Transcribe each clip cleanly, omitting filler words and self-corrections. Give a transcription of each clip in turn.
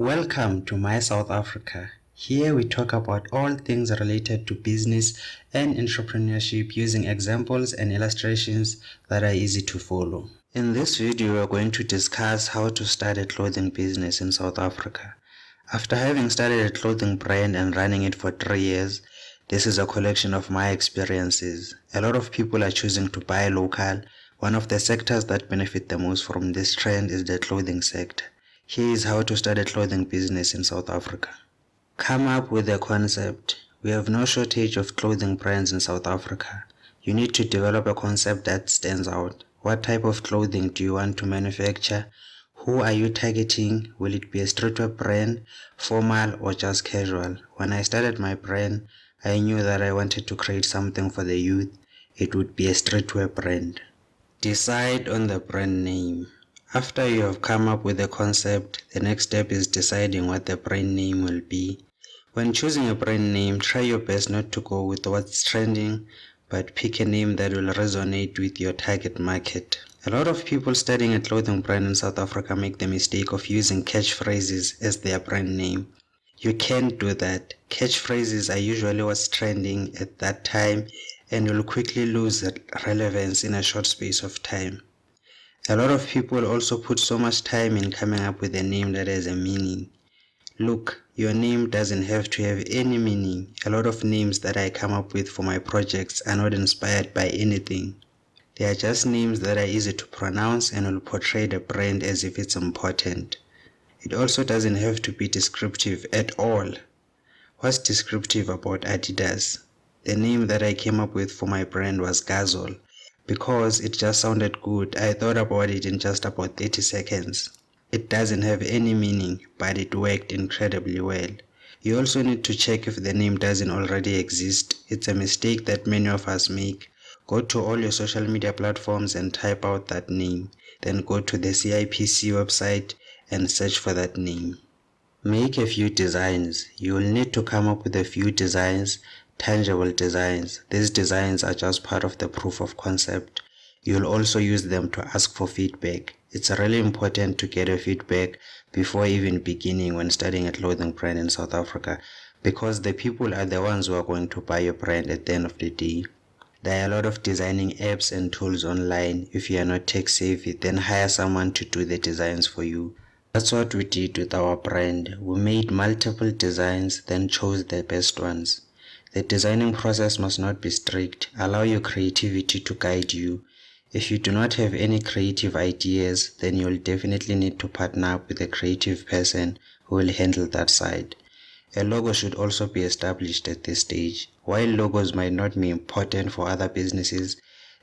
Welcome to My South Africa. Here we talk about all things related to business and entrepreneurship using examples and illustrations that are easy to follow. In this video, we are going to discuss how to start a clothing business in South Africa. After having started a clothing brand and running it for 3 years, this is a collection of my experiences. A lot of people are choosing to buy local. One of the sectors that benefit the most from this trend is the clothing sector. Here is how to start a clothing business in South Africa. Come up with a concept. We have no shortage of clothing brands in South Africa. You need to develop a concept that stands out. What type of clothing do you want to manufacture? Who are you targeting? Will it be a streetwear brand, formal, or just casual? When I started my brand, I knew that I wanted to create something for the youth. It would be a streetwear brand. Decide on the brand name. After you have come up with a concept, the next step is deciding what the brand name will be. When choosing a brand name, try your best not to go with what's trending, but pick a name that will resonate with your target market. A lot of people starting a clothing brand in South Africa make the mistake of using catchphrases as their brand name. You can't do that. Catchphrases are usually what's trending at that time and will quickly lose relevance in a short space of time. A lot of people also put so much time in coming up with a name that has a meaning. Look, your name doesn't have to have any meaning. A lot of names that I come up with for my projects are not inspired by anything. They are just names that are easy to pronounce and will portray the brand as if it's important. It also doesn't have to be descriptive at all. What's descriptive about Adidas? The name that I came up with for my brand was Gazelle. Because it just sounded good, I thought about it in just about 30 seconds. It doesn't have any meaning, but it worked incredibly well. You also need to check if the name doesn't already exist. It's a mistake that many of us make. Go to all your social media platforms and type out that name. Then go to the CIPC website and search for that name. Make a few designs. You will need to come up with a few designs. Tangible designs. These designs are just part of the proof of concept. You'll also use them to ask for feedback. It's really important to get a feedback before even beginning when starting a clothing brand in South Africa, because the people are the ones who are going to buy your brand at the end of the day. There are a lot of designing apps and tools online. If you are not tech savvy, then hire someone to do the designs for you. That's what we did with our brand. We made multiple designs, then chose the best ones. The designing process must not be strict. Allow your creativity to guide you. If you do not have any creative ideas, then you'll definitely need to partner up with a creative person who will handle that side. A logo should also be established at this stage. While logos might not be important for other businesses,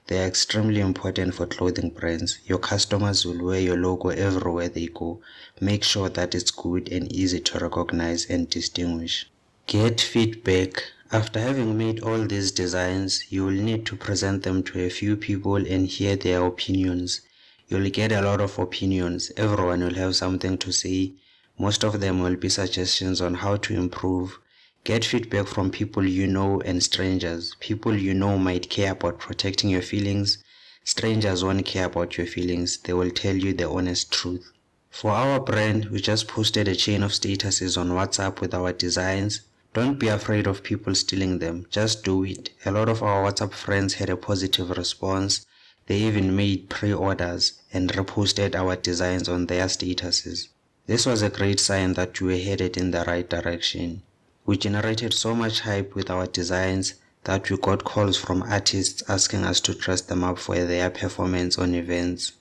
they are extremely important for clothing brands. Your customers will wear your logo everywhere they go. Make sure that it's good and easy to recognize and distinguish. Get feedback. After having made all these designs, you will need to present them to a few people and hear their opinions. You'll get a lot of opinions. Everyone will have something to say. Most of them will be suggestions on how to improve. Get feedback from people you know and strangers. People you know might care about protecting your feelings. Strangers won't care about your feelings. They will tell you the honest truth. For our brand, we just posted a chain of statuses on WhatsApp with our designs. Don't be afraid of people stealing them. Just do it. A lot of our WhatsApp friends had a positive response. They even made pre-orders and reposted our designs on their statuses. This was a great sign that we were headed in the right direction. We generated so much hype with our designs that we got calls from artists asking us to dress them up for their performance on events.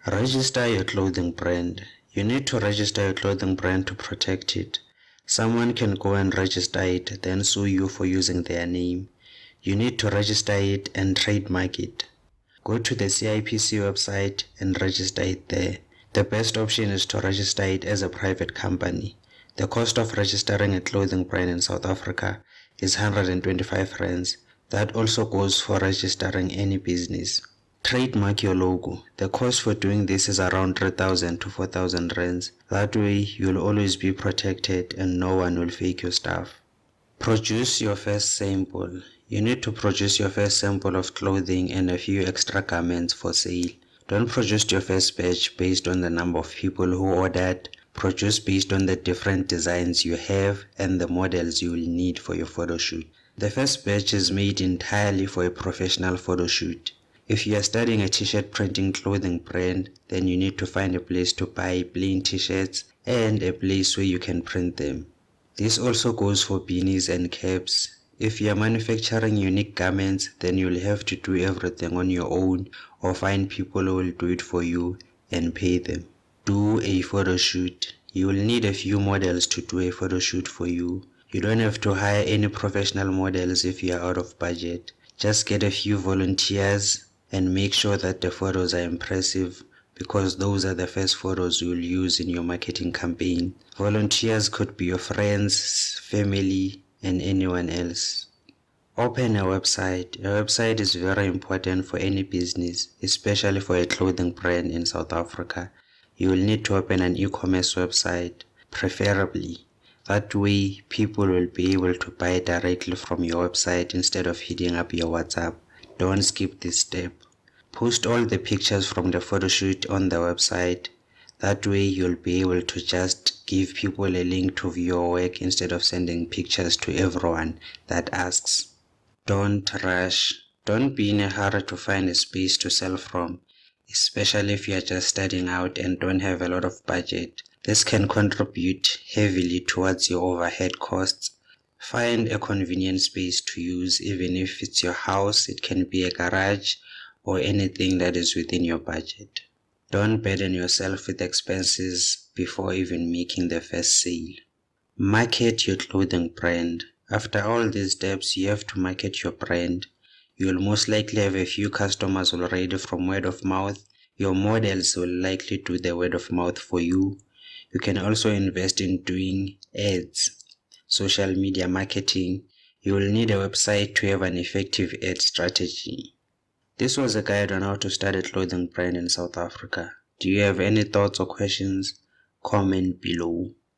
Register your clothing brand. You need to register your clothing brand to protect it. Someone can go and register it, then sue you for using their name. You need to register it and trademark it. Go to the CIPC website and register it there. The best option is to register it as a private company. The cost of registering a clothing brand in South Africa is 125 rands. That also goes for registering any business. Trademark your logo. The cost for doing this is around 3,000 to 4,000 rands. That way you'll always be protected and no one will fake your stuff. Produce your first sample. You need to produce your first sample of clothing and a few extra garments for sale. Don't produce your first batch based on the number of people who ordered. Produce based on the different designs you have and the models you will need for your photo shoot. The first batch is made entirely for a professional photo shoot. If you are starting a t-shirt printing clothing brand, then you need to find a place to buy plain t-shirts and a place where you can print them. This also goes for beanies and caps. If you are manufacturing unique garments, then you'll have to do everything on your own or find people who will do it for you and pay them. Do a photo shoot. You will need a few models to do a photo shoot for you. You don't have to hire any professional models if you are out of budget. Just get a few volunteers and make sure that the photos are impressive, because those are the first photos you'll use in your marketing campaign. Volunteers could be your friends, family, and anyone else. Open a website. A website is very important for any business, especially for a clothing brand in South Africa. You will need to open an e-commerce website, preferably. That way, people will be able to buy directly from your website instead of hitting up your WhatsApp. Don't skip this step. Post all the pictures from the photo shoot on the website. That way, you'll be able to just give people a link to view your work instead of sending pictures to everyone that asks. Don't rush. Don't be in a hurry to find a space to sell from, especially if you are just starting out and don't have a lot of budget. This can contribute heavily towards your overhead costs. Find a convenient space to use, even if it's your house, it can be a garage or anything that is within your budget. Don't burden yourself with expenses before even making the first sale. Market your clothing brand. After all these steps, you have to market your brand. You will most likely have a few customers already from word of mouth. Your models will likely do the word of mouth for you. You can also invest in doing ads, social media marketing. You will need a website to have an effective ad strategy. This was a guide on how to start a clothing brand in South Africa. Do you have any thoughts or questions? Comment below.